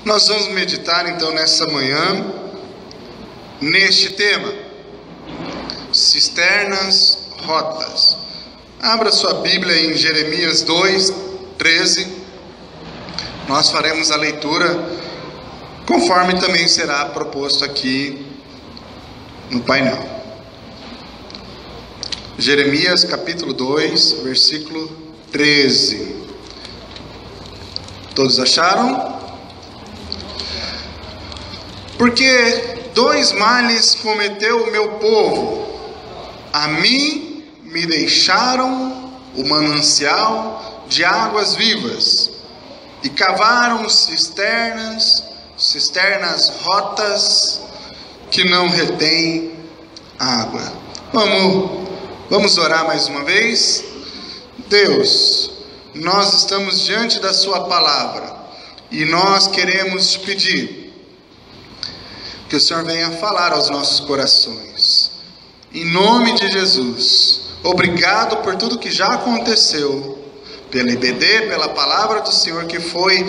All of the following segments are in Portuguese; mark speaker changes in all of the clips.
Speaker 1: Nós vamos meditar então nessa manhã neste tema: cisternas rotas. Abra sua Bíblia em Jeremias 2:13. Nós faremos a leitura conforme também será proposto aqui no painel. Jeremias capítulo 2, versículo 13. Todos acharam? Porque dois males cometeu o meu povo: a mim me deixaram o manancial de águas vivas, e cavaram cisternas rotas que não retêm água. Vamos orar mais uma vez. Deus, nós estamos diante da sua palavra e nós queremos te pedir que o Senhor venha falar aos nossos corações. Em nome de Jesus, obrigado por tudo que já aconteceu, pela IBD, pela palavra do Senhor que foi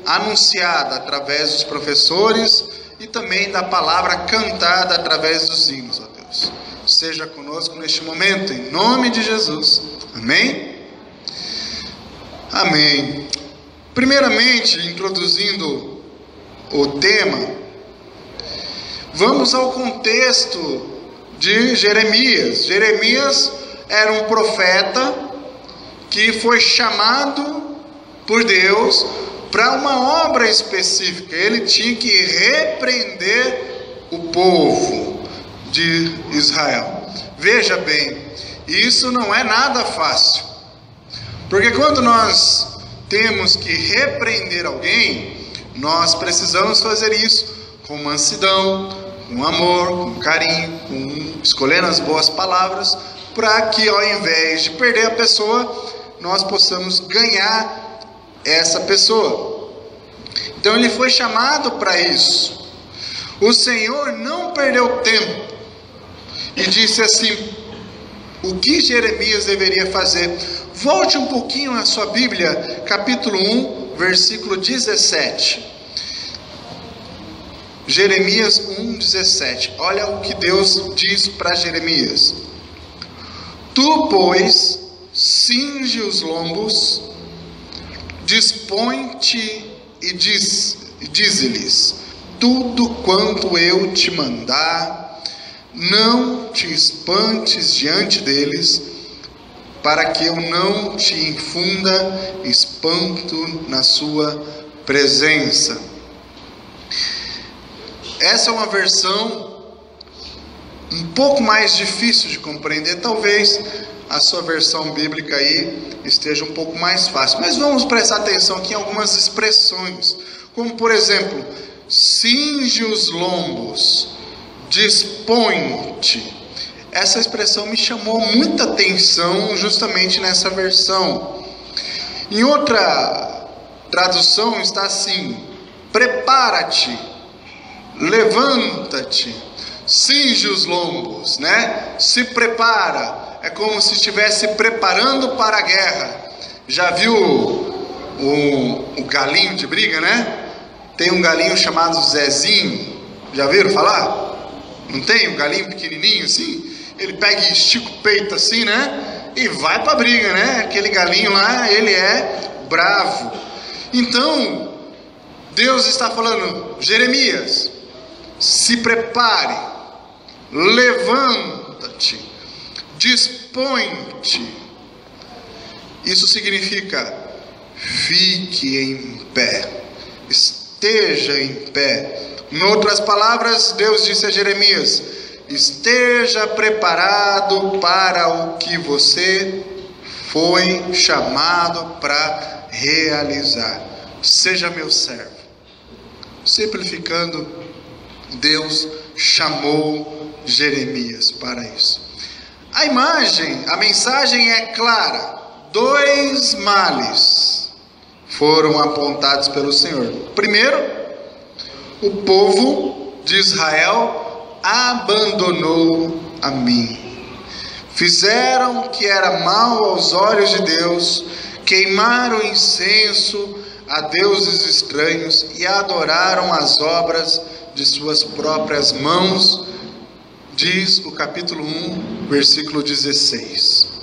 Speaker 1: anunciada através dos professores e também da palavra cantada através dos hinos, ó Deus. Seja conosco neste momento, em nome de Jesus. Amém? Amém. Primeiramente, introduzindo o tema, vamos ao contexto de Jeremias. Jeremias era um profeta que foi chamado por Deus para uma obra específica. Ele tinha que repreender o povo de Israel. Veja bem, isso não é nada fácil, porque quando nós temos que repreender alguém, nós precisamos fazer isso com mansidão, com amor, com carinho, escolhendo as boas palavras, para que ao invés de perder a pessoa, nós possamos ganhar essa pessoa. Então ele foi chamado para isso. O Senhor não perdeu tempo e disse assim: o que Jeremias deveria fazer? Volte um pouquinho na sua Bíblia, capítulo 1, versículo 17. Jeremias 1:17. Olha o que Deus diz para Jeremias: tu, pois, cinge os lombos, dispõe-te e dize-lhes tudo quanto eu te mandar, não te espantes diante deles, para que eu não te infunda espanto na sua presença. Essa é uma versão um pouco mais difícil de compreender. Talvez a sua versão bíblica aí esteja um pouco mais fácil. Mas vamos prestar atenção aqui em algumas expressões. Como por exemplo, cinge os lombos, dispõe-te. Essa expressão me chamou muita atenção justamente nessa versão. Em outra tradução está assim: prepara-te, levanta-te, cinge os lombos, né? Se prepara, é como se estivesse preparando para a guerra. Já viu o galinho de briga, né? Tem um galinho chamado Zezinho, já viram falar? Não tem? Um galinho pequenininho assim, ele pega e estica o peito assim, né? E vai para a briga, né? Aquele galinho lá, ele é bravo. Então, Deus está falando: Jeremias, se prepare, levanta-te, dispõe-te. Isso significa: fique em pé, esteja em pé. Em outras palavras, Deus disse a Jeremias: esteja preparado para o que você foi chamado para realizar. Seja meu servo. Simplificando, Deus chamou Jeremias para isso. A mensagem é clara. Dois males foram apontados pelo Senhor. Primeiro, o povo de Israel abandonou a mim. Fizeram o que era mal aos olhos de Deus, queimaram incenso a deuses estranhos e adoraram as obras de suas próprias mãos, diz o capítulo 1, versículo 16.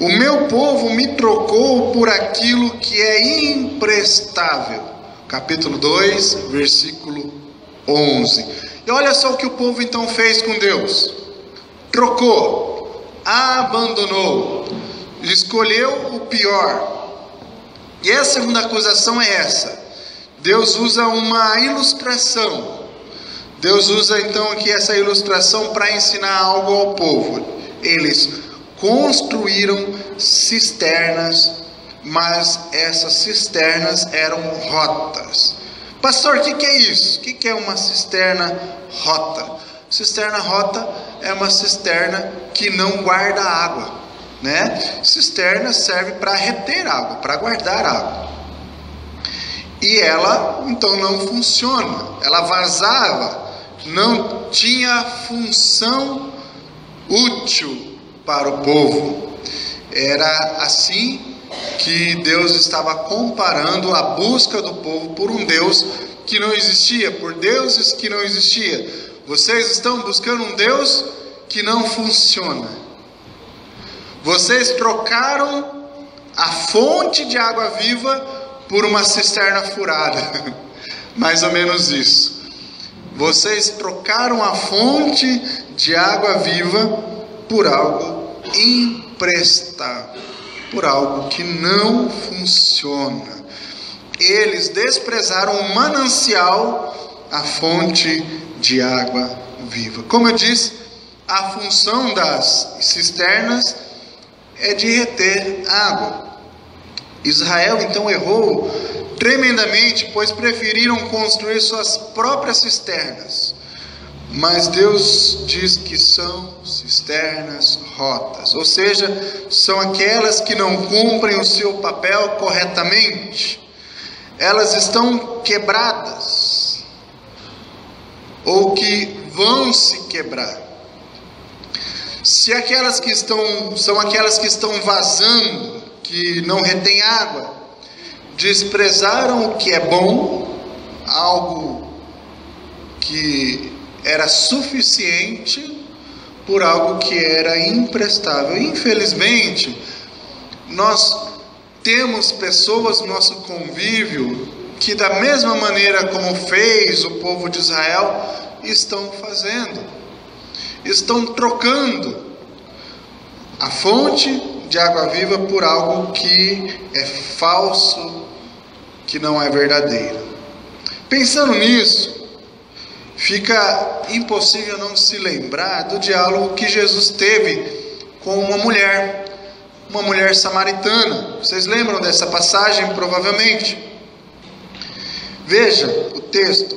Speaker 1: O meu povo me trocou por aquilo que é imprestável. Capítulo 2, versículo 11. E olha só o que o povo então fez com Deus. Trocou, abandonou, escolheu o pior. E a segunda acusação é essa. Deus usa uma ilustração. Deus usa então aqui essa ilustração para ensinar algo ao povo. Eles construíram cisternas, mas essas cisternas eram rotas. Pastor, o que é isso? O que é uma cisterna rota? Cisterna rota é uma cisterna que não guarda água, né? Cisterna serve para reter água, para guardar água. E ela então não funciona. Ela vazava, não tinha função útil para o povo. Era assim que Deus estava comparando a busca do povo por um Deus que não existia, por deuses que não existiam. Vocês estão buscando um Deus que não funciona. Vocês trocaram a fonte de água viva por uma cisterna furada. Mais ou menos isso. Vocês trocaram a fonte de água viva por algo imprestável, por algo que não funciona. Eles desprezaram o manancial, a fonte de água viva. Como eu disse, a função das cisternas é de reter água. Israel então errou tremendamente, pois preferiram construir suas próprias cisternas. Mas Deus diz que são cisternas rotas, ou seja, são aquelas que não cumprem o seu papel corretamente. Elas estão quebradas, ou que vão se quebrar. Se aquelas que são aquelas que estão vazando, que não retêm água, desprezaram o que é bom, algo que era suficiente por algo que era imprestável. Infelizmente, nós temos pessoas no nosso convívio que, da mesma maneira como fez o povo de Israel, estão fazendo. Estão trocando a fonte de água viva por algo que é falso, que não é verdadeiro. Pensando nisso, fica impossível não se lembrar do diálogo que Jesus teve com uma mulher samaritana. Vocês lembram dessa passagem? Provavelmente. Veja o texto.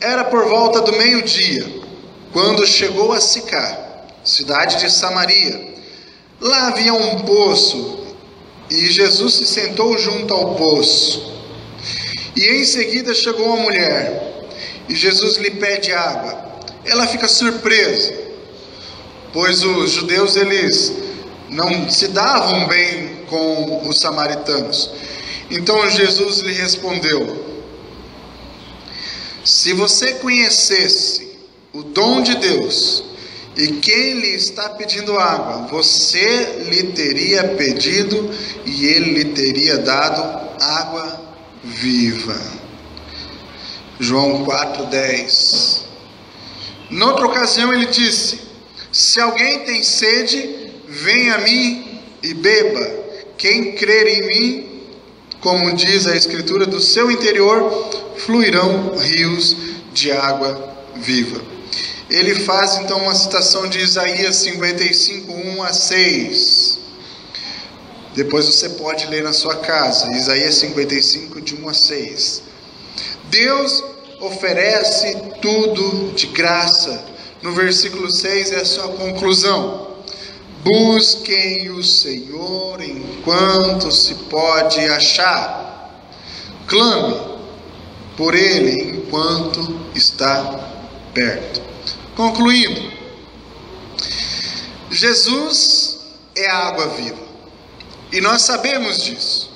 Speaker 1: Era por volta do meio-dia, quando chegou a Sicar, cidade de Samaria. Lá havia um poço, e Jesus se sentou junto ao poço. E em seguida chegou uma mulher, e Jesus lhe pede água. Ela fica surpresa, pois os judeus eles não se davam bem com os samaritanos. Então Jesus lhe respondeu: se você conhecesse o dom de Deus e quem lhe está pedindo água, você lhe teria pedido e ele lhe teria dado água viva. João 4:10. Noutra ocasião ele disse: se alguém tem sede, venha a mim e beba. Quem crer em mim, como diz a Escritura, do seu interior fluirão rios de água viva. Ele faz então uma citação de Isaías 55, 1-6. Depois você pode ler na sua casa, Isaías 55, de 1-6. Deus oferece tudo de graça. No versículo 6 é a sua conclusão. Busquem o Senhor enquanto se pode achar. Clame por Ele enquanto está perto. Concluindo, Jesus é a água viva. E nós sabemos disso.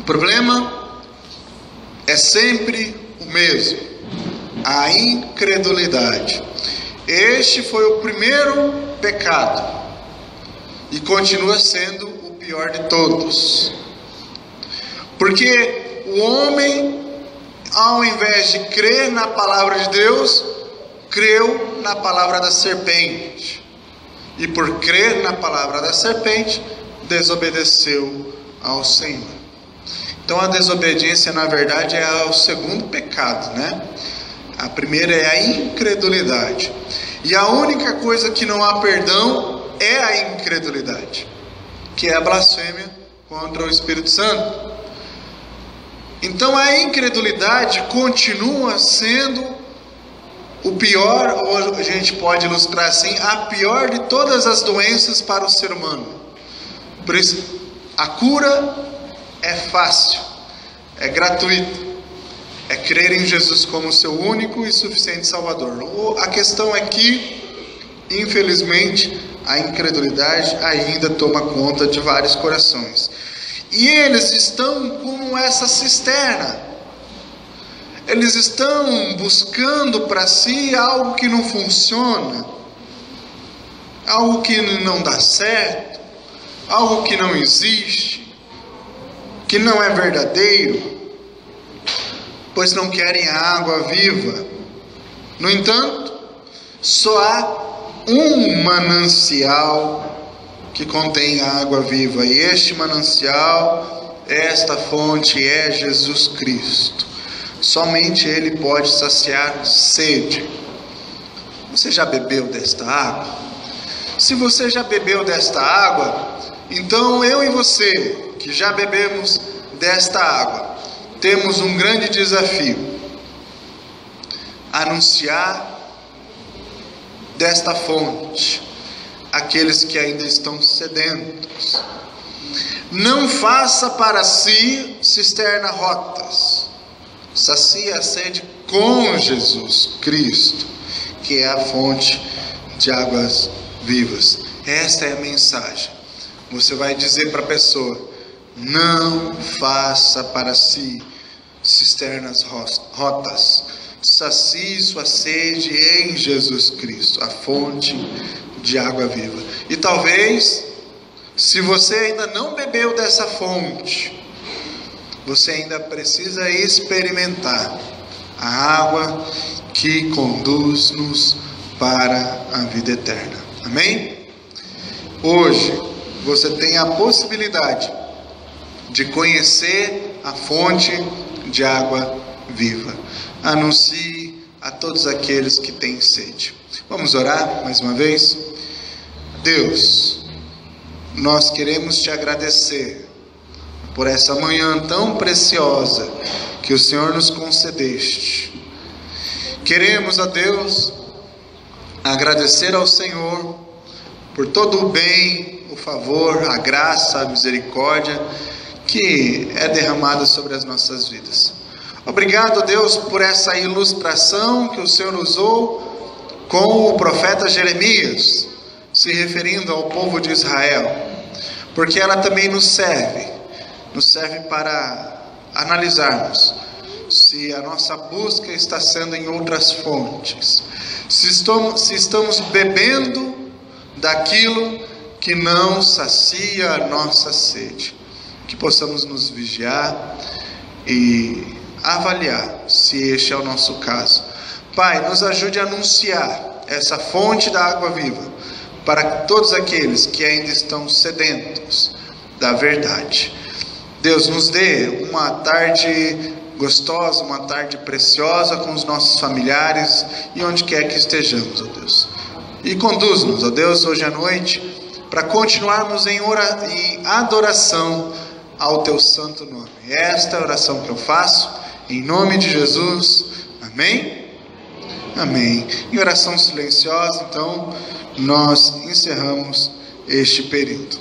Speaker 1: O problema é sempre o mesmo: a incredulidade. Este foi o primeiro pecado e continua sendo o pior de todos, porque o homem, ao invés de crer na palavra de Deus, creu na palavra da serpente, e por crer na palavra da serpente, desobedeceu ao Senhor. Então a desobediência, na verdade, é o segundo pecado, né? A primeira é a incredulidade. E a única coisa que não há perdão é a incredulidade, que é a blasfêmia contra o Espírito Santo. Então a incredulidade continua sendo o pior, ou a gente pode ilustrar assim, a pior de todas as doenças para o ser humano. Por isso, a cura é fácil, é gratuita. É crer em Jesus como seu único e suficiente Salvador. A questão é que, infelizmente, a incredulidade ainda toma conta de vários corações. E eles estão como essa cisterna. Eles estão buscando para si algo que não funciona, algo que não dá certo, algo que não existe, que não é verdadeiro, pois não querem a água viva. No entanto, só há um manancial que contém a água viva, e este manancial, esta fonte é Jesus Cristo. Somente Ele pode saciar sede. Você já bebeu desta água? Se você já bebeu desta água, então eu e você, que já bebemos desta água, temos um grande desafio: anunciar desta fonte àqueles que ainda estão sedentos. Não faça para si cisterna rotas, sacia a sede com Jesus Cristo, que é a fonte de águas vivas. Esta é a mensagem. Você vai dizer para a pessoa: não faça para si cisternas rotas, sacie sua sede em Jesus Cristo, a fonte de água viva. E talvez, se você ainda não bebeu dessa fonte, você ainda precisa experimentar a água que conduz-nos para a vida eterna. Amém? Hoje você tem a possibilidade de conhecer a fonte de água viva. Anuncie a todos aqueles que têm sede. Vamos orar mais uma vez? Deus, nós queremos te agradecer por essa manhã tão preciosa que o Senhor nos concedeste. Queremos, ó Deus, agradecer ao Senhor por todo o bem, o favor, a graça, a misericórdia que é derramada sobre as nossas vidas. Obrigado, Deus, por essa ilustração que o Senhor usou com o profeta Jeremias, se referindo ao povo de Israel, porque ela também nos serve para analisarmos se a nossa busca está sendo em outras fontes, se estamos bebendo daquilo que não sacia a nossa sede. Que possamos nos vigiar e avaliar se este é o nosso caso. Pai, nos ajude a anunciar essa fonte da água viva para todos aqueles que ainda estão sedentos da verdade. Deus, nos dê uma tarde gostosa, uma tarde preciosa com os nossos familiares e onde quer que estejamos, ó Deus. E conduz-nos, ó Deus, hoje à noite, para continuarmos em adoração ao Teu santo nome. Esta é a oração que eu faço, em nome de Jesus. Amém? Amém. Em oração silenciosa, então, nós encerramos este período.